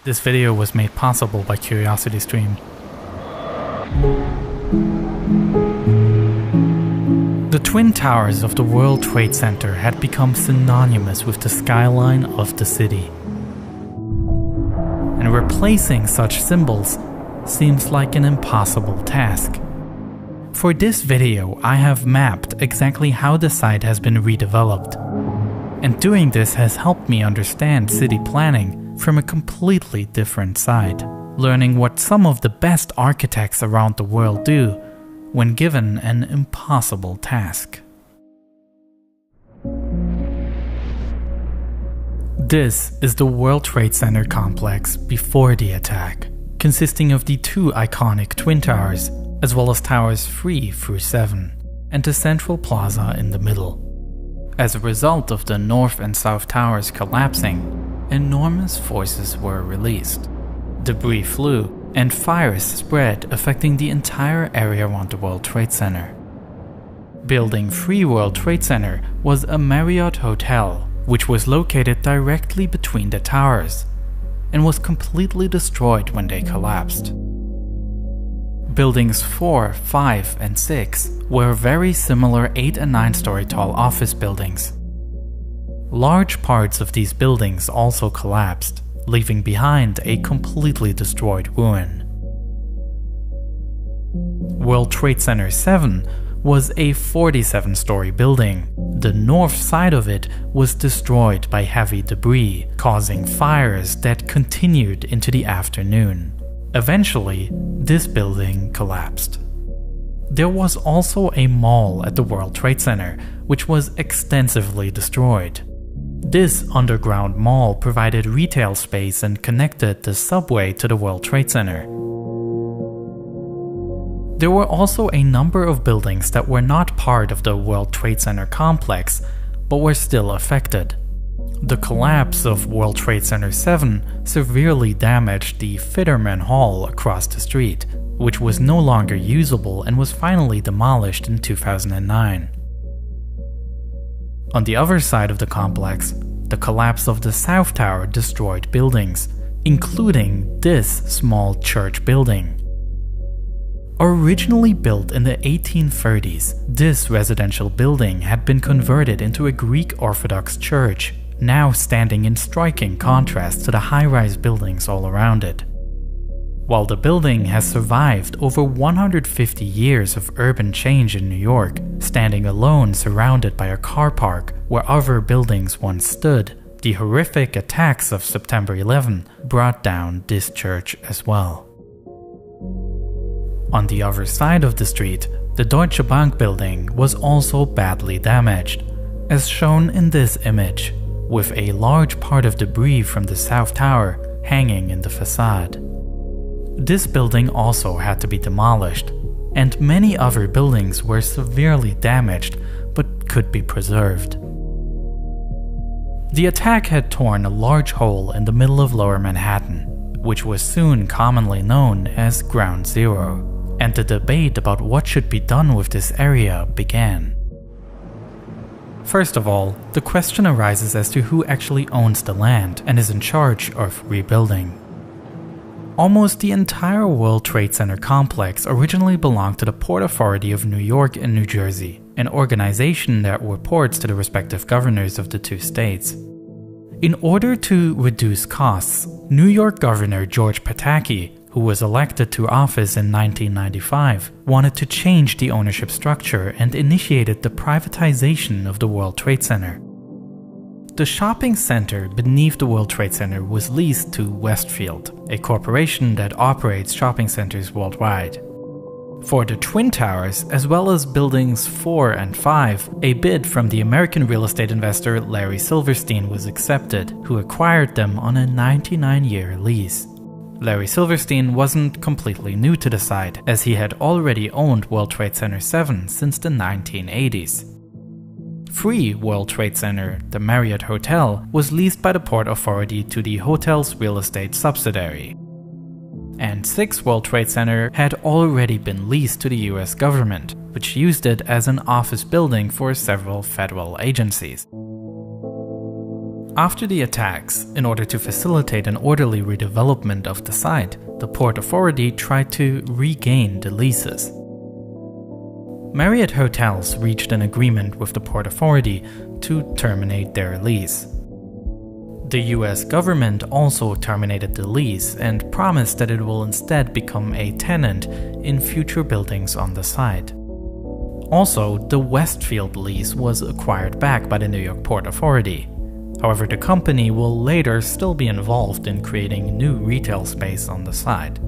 This video was made possible by CuriosityStream. The Twin Towers of the World Trade Center had become synonymous with the skyline of the city. And replacing such symbols seems like an impossible task. For this video, I have mapped exactly how the site has been redeveloped. And doing this has helped me understand city planning from a completely different side, learning what some of the best architects around the world do when given an impossible task. This is the World Trade Center complex before the attack, consisting of the two iconic Twin Towers, as well as towers 3 through 7, and the central plaza in the middle. As a result of the North and South Towers collapsing, enormous forces were released. Debris flew, and fires spread, affecting the entire area around the World Trade Center. Building 3 World Trade Center was a Marriott hotel, which was located directly between the towers, and was completely destroyed when they collapsed. Buildings 4, 5, and 6 were very similar 8 and 9 story tall office buildings. Large parts of these buildings also collapsed, leaving behind a completely destroyed ruin. World Trade Center 7 was a 47-story building. The north side of it was destroyed by heavy debris, causing fires that continued into the afternoon. Eventually, this building collapsed. There was also a mall at the World Trade Center, which was extensively destroyed. This underground mall provided retail space and connected the subway to the World Trade Center. There were also a number of buildings that were not part of the World Trade Center complex, but were still affected. The collapse of World Trade Center 7 severely damaged the Fitterman Hall across the street, which was no longer usable and was finally demolished in 2009. On the other side of the complex, the collapse of the South Tower destroyed buildings, including this small church building. Originally built in the 1830s, this residential building had been converted into a Greek Orthodox church, now standing in striking contrast to the high-rise buildings all around it. While the building has survived over 150 years of urban change in New York, standing alone surrounded by a car park where other buildings once stood, the horrific attacks of September 11 brought down this church as well. On the other side of the street, the Deutsche Bank building was also badly damaged, as shown in this image, with a large part of debris from the South Tower hanging in the facade. This building also had to be demolished, and many other buildings were severely damaged but could be preserved. The attack had torn a large hole in the middle of Lower Manhattan, which was soon commonly known as Ground Zero, and the debate about what should be done with this area began. First of all, the question arises as to who actually owns the land and is in charge of rebuilding. Almost the entire World Trade Center complex originally belonged to the Port Authority of New York and New Jersey, an organization that reports to the respective governors of the two states. In order to reduce costs, New York Governor George Pataki, who was elected to office in 1995, wanted to change the ownership structure and initiated the privatization of the World Trade Center. The shopping center beneath the World Trade Center was leased to Westfield, a corporation that operates shopping centers worldwide. For the Twin Towers, as well as buildings 4 and 5, a bid from the American real estate investor Larry Silverstein was accepted, who acquired them on a 99-year lease. Larry Silverstein wasn't completely new to the site, as he had already owned World Trade Center 7 since the 1980s. 3 World Trade Center, the Marriott Hotel, was leased by the Port Authority to the hotel's real estate subsidiary. And 6 World Trade Center had already been leased to the US government, which used it as an office building for several federal agencies. After the attacks, in order to facilitate an orderly redevelopment of the site, the Port Authority tried to regain the leases. Marriott Hotels reached an agreement with the Port Authority to terminate their lease. The US government also terminated the lease and promised that it will instead become a tenant in future buildings on the site. Also, the Westfield lease was acquired back by the New York Port Authority. However, the company will later still be involved in creating new retail space on the site.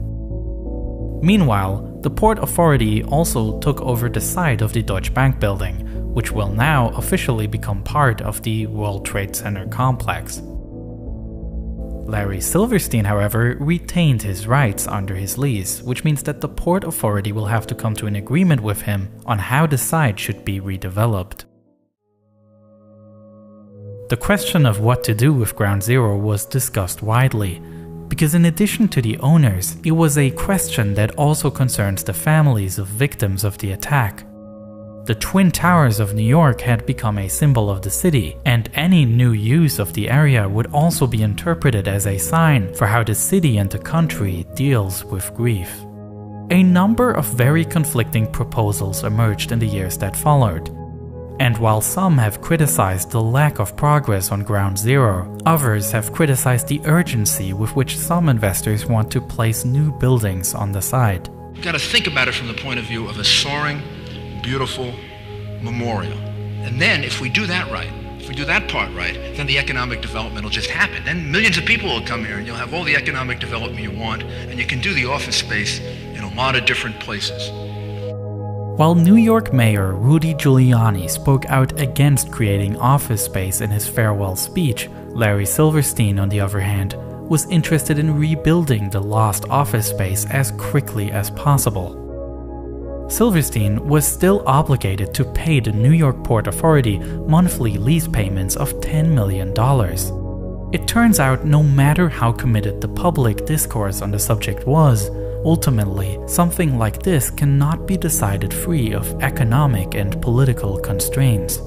Meanwhile, the Port Authority also took over the site of the Deutsche Bank building, which will now officially become part of the World Trade Center complex. Larry Silverstein, however, retained his rights under his lease, which means that the Port Authority will have to come to an agreement with him on how the site should be redeveloped. The question of what to do with Ground Zero was discussed widely, because in addition to the owners, it was a question that also concerns the families of victims of the attack. The Twin Towers of New York had become a symbol of the city, and any new use of the area would also be interpreted as a sign for how the city and the country deals with grief. A number of very conflicting proposals emerged in the years that followed. And while some have criticized the lack of progress on Ground Zero, others have criticized the urgency with which some investors want to place new buildings on the site. You've got to think about it from the point of view of a soaring, beautiful memorial. And then if we do that right, if we do that part right, then the economic development will just happen. Then millions of people will come here and you'll have all the economic development you want, and you can do the office space in a lot of different places. While New York Mayor Rudy Giuliani spoke out against creating office space in his farewell speech, Larry Silverstein, on the other hand, was interested in rebuilding the lost office space as quickly as possible. Silverstein was still obligated to pay the New York Port Authority monthly lease payments of $10 million. It turns out no matter how committed the public discourse on the subject was, ultimately, something like this cannot be decided free of economic and political constraints.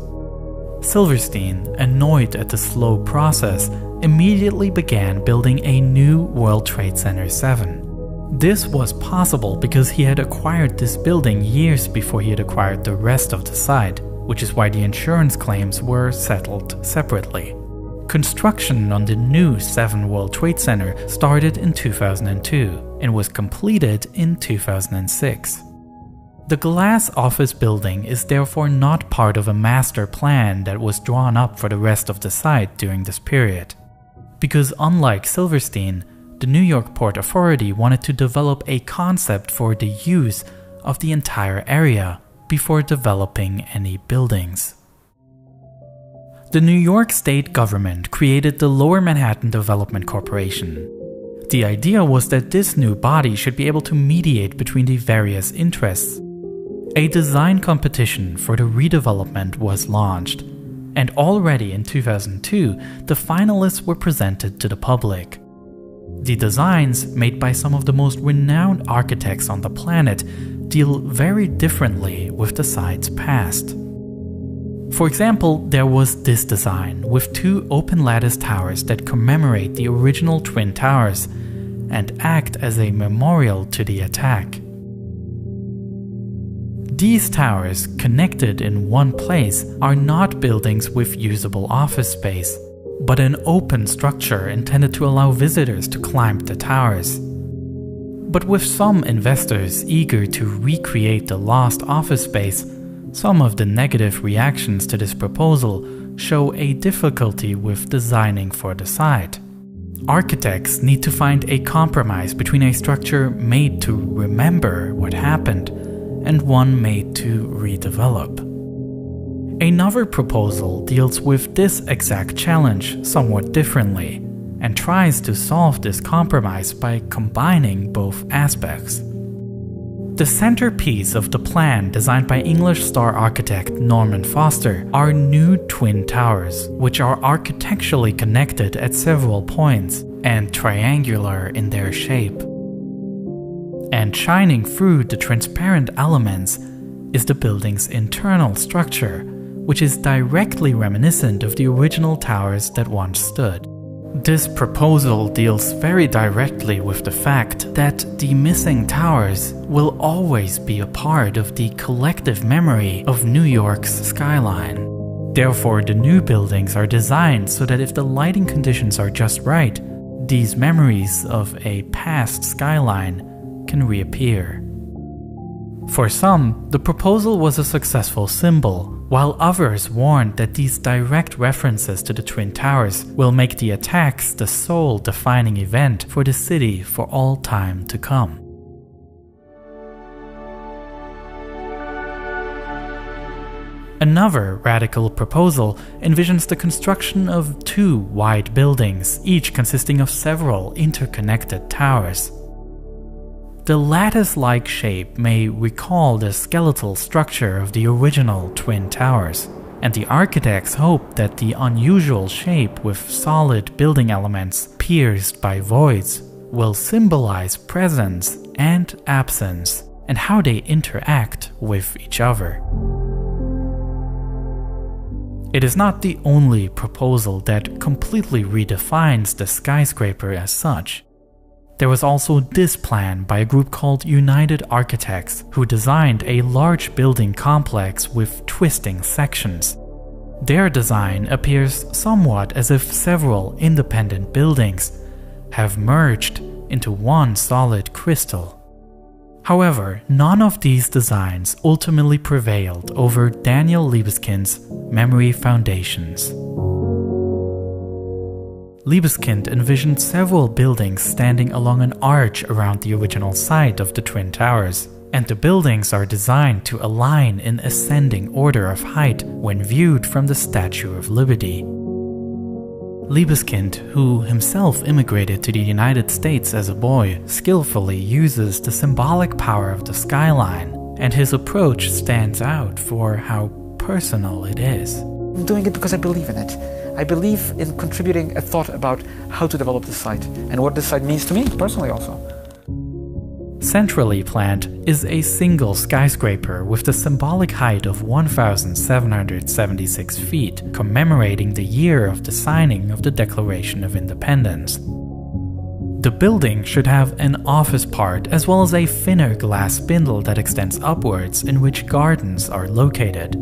Silverstein, annoyed at the slow process, immediately began building a new World Trade Center 7. This was possible because he had acquired this building years before he had acquired the rest of the site, which is why the insurance claims were settled separately. Construction on the new 7 World Trade Center started in 2002 and was completed in 2006. The glass office building is therefore not part of a master plan that was drawn up for the rest of the site during this period. Because unlike Silverstein, the New York Port Authority wanted to develop a concept for the use of the entire area before developing any buildings. The New York State government created the Lower Manhattan Development Corporation. The idea was that this new body should be able to mediate between the various interests. A design competition for the redevelopment was launched, and already in 2002, the finalists were presented to the public. The designs, made by some of the most renowned architects on the planet, deal very differently with the site's past. For example, there was this design with 2 open lattice towers that commemorate the original Twin Towers and act as a memorial to the attack. These towers, connected in one place, are not buildings with usable office space, but an open structure intended to allow visitors to climb the towers. But with some investors eager to recreate the lost office space, some of the negative reactions to this proposal show a difficulty with designing for the site. Architects need to find a compromise between a structure made to remember what happened and one made to redevelop. Another proposal deals with this exact challenge somewhat differently and tries to solve this compromise by combining both aspects. The centerpiece of the plan designed by English star architect Norman Foster are new twin towers, which are architecturally connected at several points and triangular in their shape. And shining through the transparent elements is the building's internal structure, which is directly reminiscent of the original towers that once stood. This proposal deals very directly with the fact that the missing towers will always be a part of the collective memory of New York's skyline. Therefore, the new buildings are designed so that if the lighting conditions are just right, these memories of a past skyline can reappear. For some, the proposal was a successful symbol, while others warned that these direct references to the Twin Towers will make the attacks the sole defining event for the city for all time to come. Another radical proposal envisions the construction of two wide buildings, each consisting of several interconnected towers. The lattice-like shape may recall the skeletal structure of the original Twin Towers, and the architects hoped that the unusual shape with solid building elements pierced by voids will symbolize presence and absence and how they interact with each other. It is not the only proposal that completely redefines the skyscraper as such. There was also this plan by a group called United Architects, who designed a large building complex with twisting sections. Their design appears somewhat as if several independent buildings have merged into one solid crystal. However, none of these designs ultimately prevailed over Daniel Libeskind's memory foundations. Libeskind envisioned several buildings standing along an arch around the original site of the Twin Towers, and the buildings are designed to align in ascending order of height when viewed from the Statue of Liberty. Libeskind, who himself immigrated to the United States as a boy, skillfully uses the symbolic power of the skyline, and his approach stands out for how personal it is. I'm doing it because I believe in it. I believe in contributing a thought about how to develop the site and what this site means to me personally also. Centrally planned is a single skyscraper with the symbolic height of 1,776 feet, commemorating the year of the signing of the Declaration of Independence. The building should have an office part as well as a thinner glass spindle that extends upwards in which gardens are located.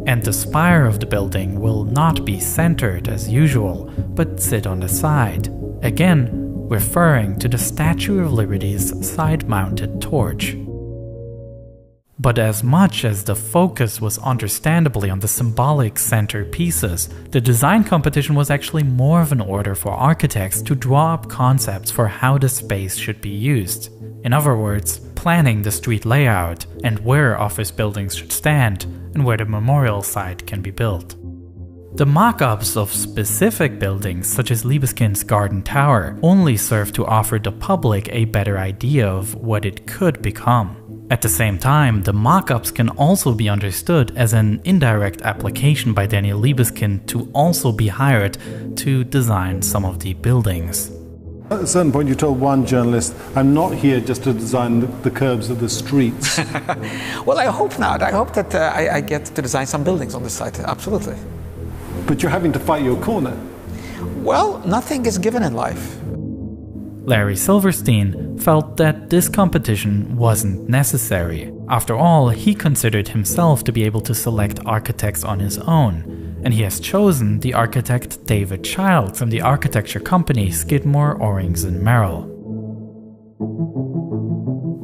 And the spire of the building will not be centered as usual, but sit on the side, again referring to the Statue of Liberty's side-mounted torch. But as much as the focus was understandably on the symbolic center pieces, the design competition was actually more of an order for architects to draw up concepts for how the space should be used. In other words, planning the street layout and where office buildings should stand and where the memorial site can be built. The mock-ups of specific buildings, such as Libeskind's Garden Tower, only serve to offer the public a better idea of what it could become. At the same time, the mock-ups can also be understood as an indirect application by Daniel Libeskind to also be hired to design some of the buildings. At a certain point you told one journalist, I'm not here just to design the curbs of the streets. Well, I hope not. I hope that I get to design some buildings on the site, absolutely. But you're having to fight your corner. Well, nothing is given in life. Larry Silverstein felt that this competition wasn't necessary. After all, he considered himself to be able to select architects on his own, and he has chosen the architect David Child from the architecture company Skidmore, Owings & Merrill.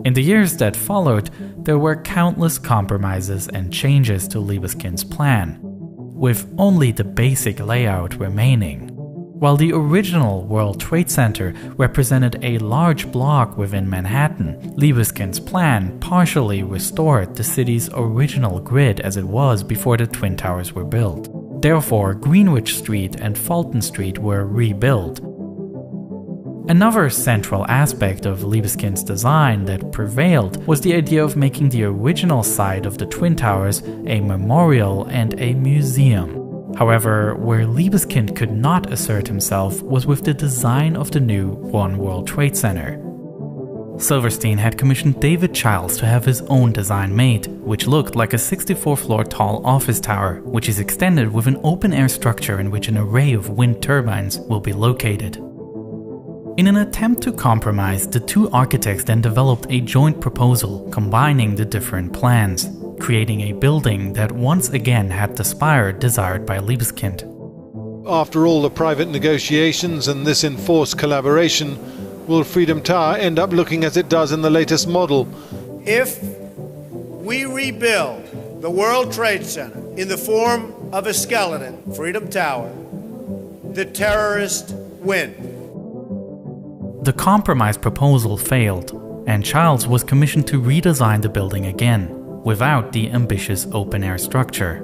In the years that followed, there were countless compromises and changes to Libeskind's plan, with only the basic layout remaining. While the original World Trade Center represented a large block within Manhattan, Libeskind's plan partially restored the city's original grid as it was before the Twin Towers were built. Therefore, Greenwich Street and Fulton Street were rebuilt. Another central aspect of Libeskind's design that prevailed was the idea of making the original site of the Twin Towers a memorial and a museum. However, where Libeskind could not assert himself was with the design of the new One World Trade Center. Silverstein had commissioned David Childs to have his own design made, which looked like a 64-floor tall office tower, which is extended with an open-air structure in which an array of wind turbines will be located. In an attempt to compromise, the two architects then developed a joint proposal combining the different plans, creating a building that once again had the spire desired by Libeskind. After all the private negotiations and this enforced collaboration, will Freedom Tower end up looking as it does in the latest model? If we rebuild the World Trade Center in the form of a skeleton, Freedom Tower, the terrorists win. The compromise proposal failed, and Childs was commissioned to redesign the building again, without the ambitious open-air structure.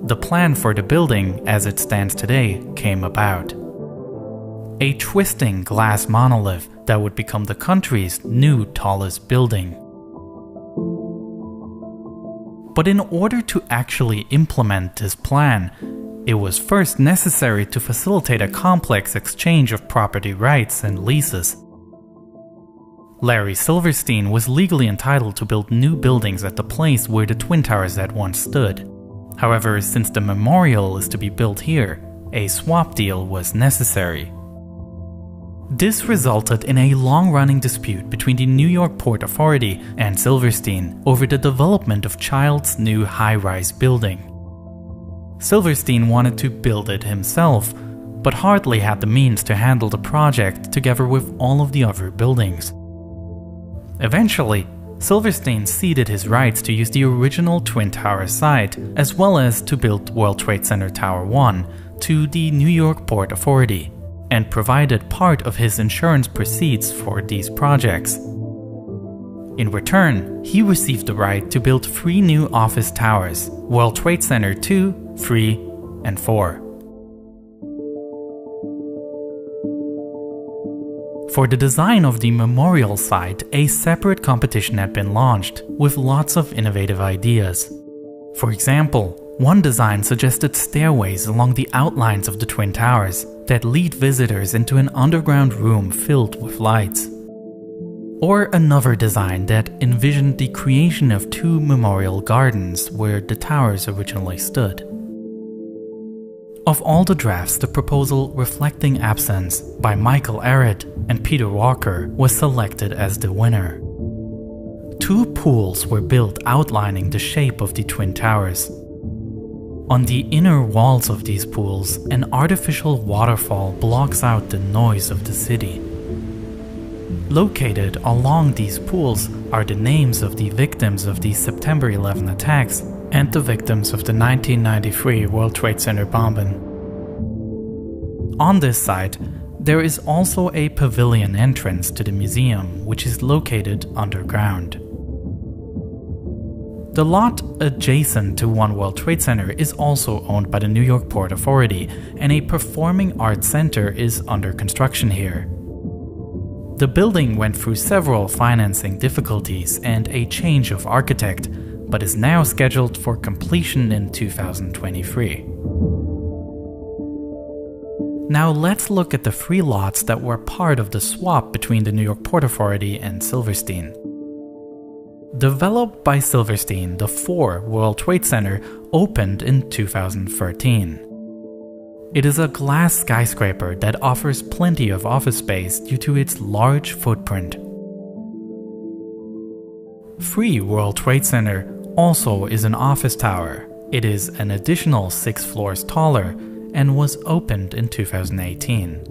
The plan for the building, as it stands today, came about. A twisting glass monolith that would become the country's new tallest building. But in order to actually implement this plan, it was first necessary to facilitate a complex exchange of property rights and leases. Larry Silverstein was legally entitled to build new buildings at the place where the Twin Towers had once stood. However, since the memorial is to be built here, a swap deal was necessary. This resulted in a long-running dispute between the New York Port Authority and Silverstein over the development of Childs' new high-rise building. Silverstein wanted to build it himself, but hardly had the means to handle the project together with all of the other buildings. Eventually, Silverstein ceded his rights to use the original Twin Towers site, as well as to build World Trade Center Tower 1, to the New York Port Authority, and provided part of his insurance proceeds for these projects. In return, he received the right to build 3 new office towers, World Trade Center 2, 3, and 4. For the design of the memorial site, a separate competition had been launched, with lots of innovative ideas. For example, one design suggested stairways along the outlines of the Twin Towers that lead visitors into an underground room filled with lights. Or another design that envisioned the creation of 2 memorial gardens where the towers originally stood. Of all the drafts, the proposal Reflecting Absence by Michael Arrett and Peter Walker was selected as the winner. 2 pools were built outlining the shape of the Twin Towers. On the inner walls of these pools, an artificial waterfall blocks out the noise of the city. Located along these pools are the names of the victims of the September 11 attacks and the victims of the 1993 World Trade Center bombing. On this site, there is also a pavilion entrance to the museum, which is located underground. The lot adjacent to One World Trade Center is also owned by the New York Port Authority, and a performing arts center is under construction here. The building went through several financing difficulties and a change of architect, but is now scheduled for completion in 2023. Now let's look at the 3 lots that were part of the swap between the New York Port Authority and Silverstein. Developed by Silverstein, the 4 World Trade Center opened in 2013. It is a glass skyscraper that offers plenty of office space due to its large footprint. 3 World Trade Center also is an office tower. It is an additional 6 floors taller and was opened in 2018.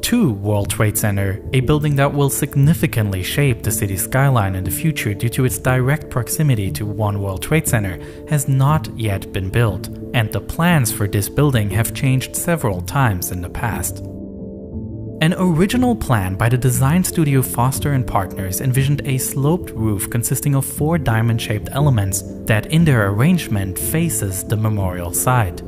2 World Trade Center, a building that will significantly shape the city's skyline in the future due to its direct proximity to One World Trade Center, has not yet been built, and the plans for this building have changed several times in the past. An original plan by the design studio Foster and Partners envisioned a sloped roof consisting of 4 diamond-shaped elements that in their arrangement faces the memorial site.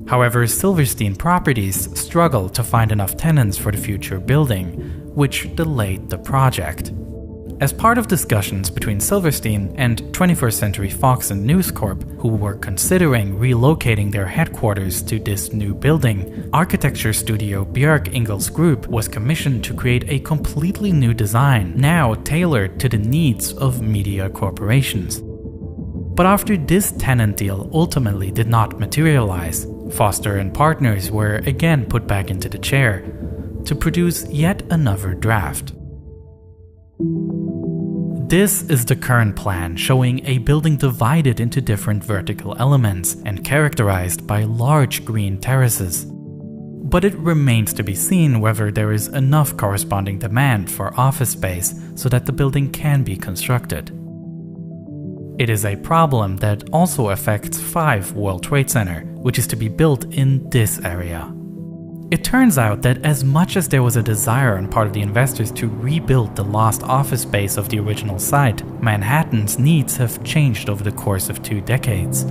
However, Silverstein Properties struggled to find enough tenants for the future building, which delayed the project. As part of discussions between Silverstein and 21st Century Fox and News Corp, who were considering relocating their headquarters to this new building, architecture studio Björk Ingels Group was commissioned to create a completely new design, now tailored to the needs of media corporations. But after this tenant deal ultimately did not materialize, Foster and partners were again put back into the chair to produce yet another draft. This is the current plan, showing a building divided into different vertical elements and characterized by large green terraces. But it remains to be seen whether there is enough corresponding demand for office space so that the building can be constructed. It is a problem that also affects 5 World Trade Center, which is to be built in this area. It turns out that as much as there was a desire on part of the investors to rebuild the lost office space of the original site, Manhattan's needs have changed over the course of 2 decades.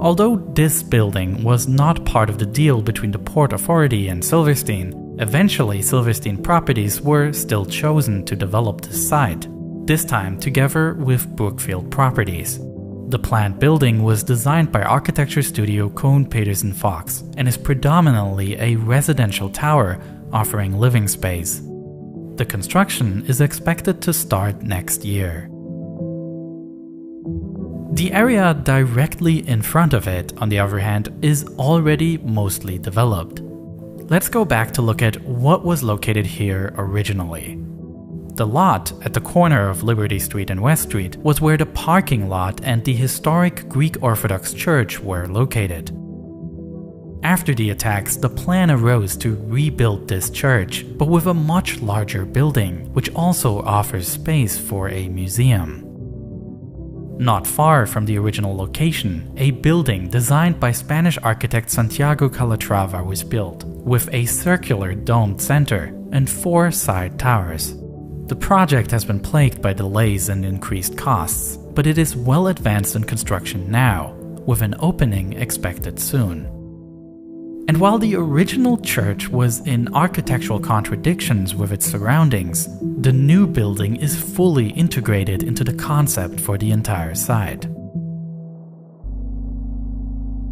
Although this building was not part of the deal between the Port Authority and Silverstein, eventually Silverstein Properties were still chosen to develop this site, this time together with Brookfield Properties. The planned building was designed by architecture studio Kohn Pedersen Fox and is predominantly a residential tower offering living space. The construction is expected to start next year. The area directly in front of it, on the other hand, is already mostly developed. Let's go back to look at what was located here originally. The lot at the corner of Liberty Street and West Street was where the parking lot and the historic Greek Orthodox Church were located. After the attacks, the plan arose to rebuild this church, but with a much larger building, which also offers space for a museum. Not far from the original location, a building designed by Spanish architect Santiago Calatrava was built, with a circular domed center and 4 side towers. The project has been plagued by delays and increased costs, but it is well advanced in construction now, with an opening expected soon. And while the original church was in architectural contradictions with its surroundings, the new building is fully integrated into the concept for the entire site.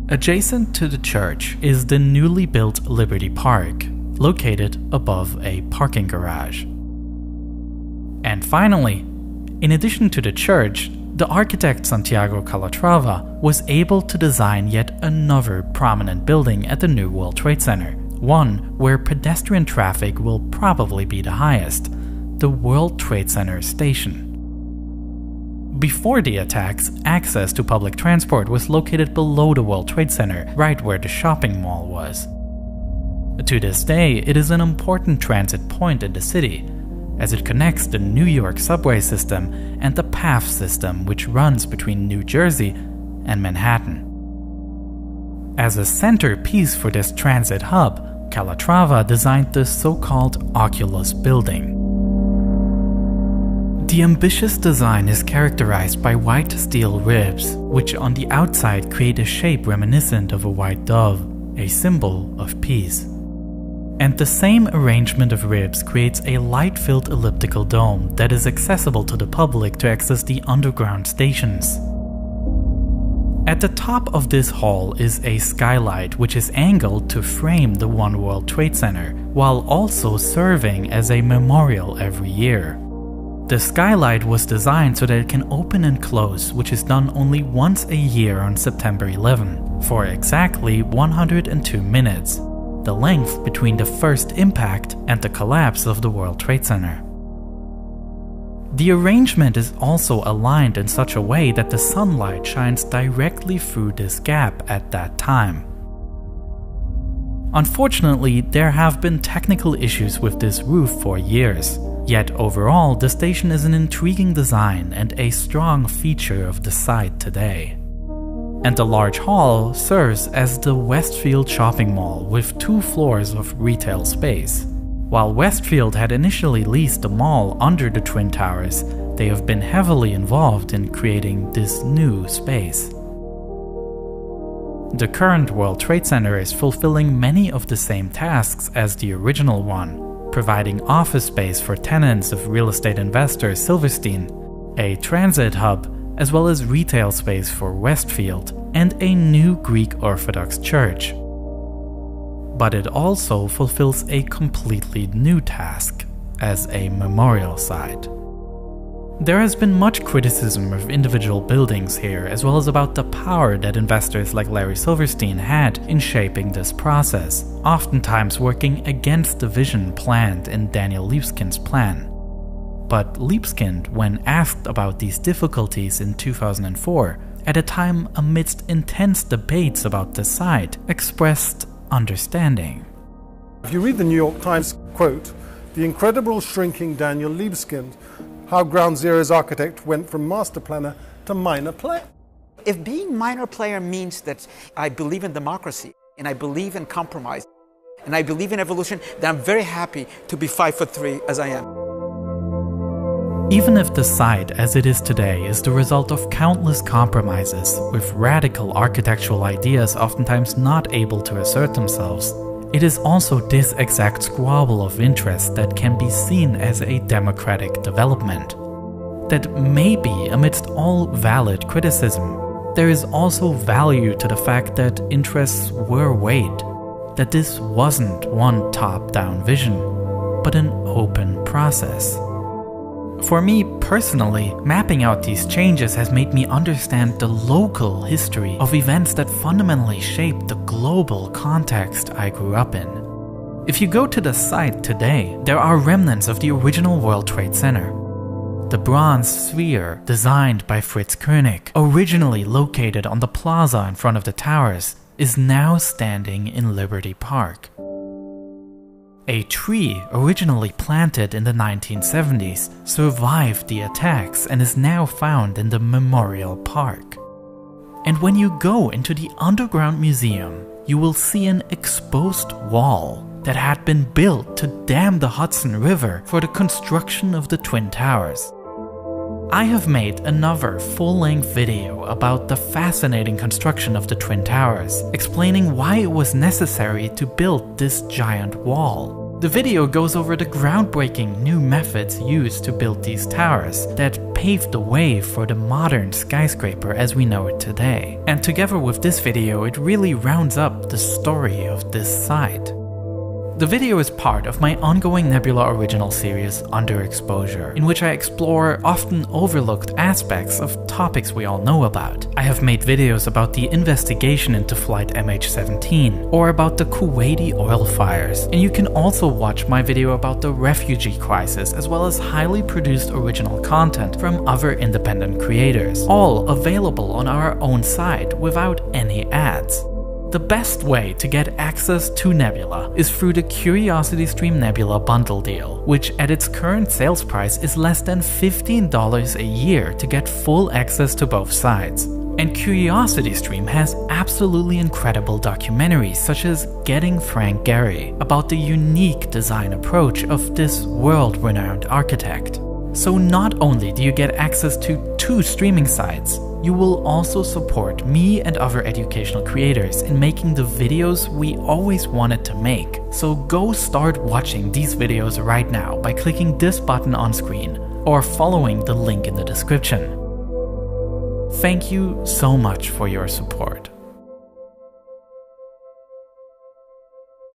Adjacent to the church is the newly built Liberty Park, located above a parking garage. And finally, in addition to the church, the architect Santiago Calatrava was able to design yet another prominent building at the new World Trade Center, one where pedestrian traffic will probably be the highest, the World Trade Center Station. Before the attacks, access to public transport was located below the World Trade Center, right where the shopping mall was. To this day, it is an important transit point in the city, as it connects the New York subway system and the PATH system, which runs between New Jersey and Manhattan. As a centerpiece for this transit hub, Calatrava designed the so-called Oculus building. The ambitious design is characterized by white steel ribs, which on the outside create a shape reminiscent of a white dove, a symbol of peace. And the same arrangement of ribs creates a light-filled elliptical dome that is accessible to the public to access the underground stations. At the top of this hall is a skylight which is angled to frame the One World Trade Center, while also serving as a memorial every year. The skylight was designed so that it can open and close, which is done only once a year on September 11, for exactly 102 minutes. The length between the first impact and the collapse of the World Trade Center. The arrangement is also aligned in such a way that the sunlight shines directly through this gap at that time. Unfortunately, there have been technical issues with this roof for years, yet overall the station is an intriguing design and a strong feature of the site today. And the large hall serves as the Westfield shopping mall with 2 floors of retail space. While Westfield had initially leased the mall under the Twin Towers, they have been heavily involved in creating this new space. The current World Trade Center is fulfilling many of the same tasks as the original one, providing office space for tenants of real estate investor Silverstein, a transit hub, as well as retail space for Westfield, and a new Greek Orthodox church. But it also fulfills a completely new task as a memorial site. There has been much criticism of individual buildings here, as well as about the power that investors like Larry Silverstein had in shaping this process, oftentimes working against the vision planned in Daniel Liebeskind's plan. But Libeskind, when asked about these difficulties in 2004, at a time amidst intense debates about the site, expressed understanding. If you read the New York Times quote, "The incredible shrinking Daniel Libeskind, how Ground Zero's architect went from master planner to minor player." If being minor player means that I believe in democracy, and I believe in compromise, and I believe in evolution, then I'm very happy to be 5'3" as I am. Even if the site as it is today is the result of countless compromises, with radical architectural ideas oftentimes not able to assert themselves, it is also this exact squabble of interest that can be seen as a democratic development. That maybe amidst all valid criticism, there is also value to the fact that interests were weighed, that this wasn't one top-down vision, but an open process. For me personally, mapping out these changes has made me understand the local history of events that fundamentally shaped the global context I grew up in. If you go to the site today, there are remnants of the original World Trade Center. The bronze sphere, designed by Fritz Koenig, originally located on the plaza in front of the towers, is now standing in Liberty Park. A tree originally planted in the 1970s survived the attacks and is now found in the Memorial Park. And when you go into the underground museum, you will see an exposed wall that had been built to dam the Hudson River for the construction of the Twin Towers. I have made another full-length video about the fascinating construction of the Twin Towers, explaining why it was necessary to build this giant wall. The video goes over the groundbreaking new methods used to build these towers that paved the way for the modern skyscraper as we know it today. And together with this video, it really rounds up the story of this site. The video is part of my ongoing Nebula Original series, Underexposure, in which I explore often overlooked aspects of topics we all know about. I have made videos about the investigation into Flight MH17, or about the Kuwaiti oil fires, and you can also watch my video about the refugee crisis, as well as highly produced original content from other independent creators, all available on our own site without any ads. The best way to get access to Nebula is through the CuriosityStream Nebula bundle deal, which at its current sales price is less than $15 a year to get full access to both sides. And CuriosityStream has absolutely incredible documentaries such as Getting Frank Gehry about the unique design approach of this world-renowned architect. So not only do you get access to 2 streaming sites, you will also support me and other educational creators in making the videos we always wanted to make. So go start watching these videos right now by clicking this button on screen or following the link in the description. Thank you so much for your support.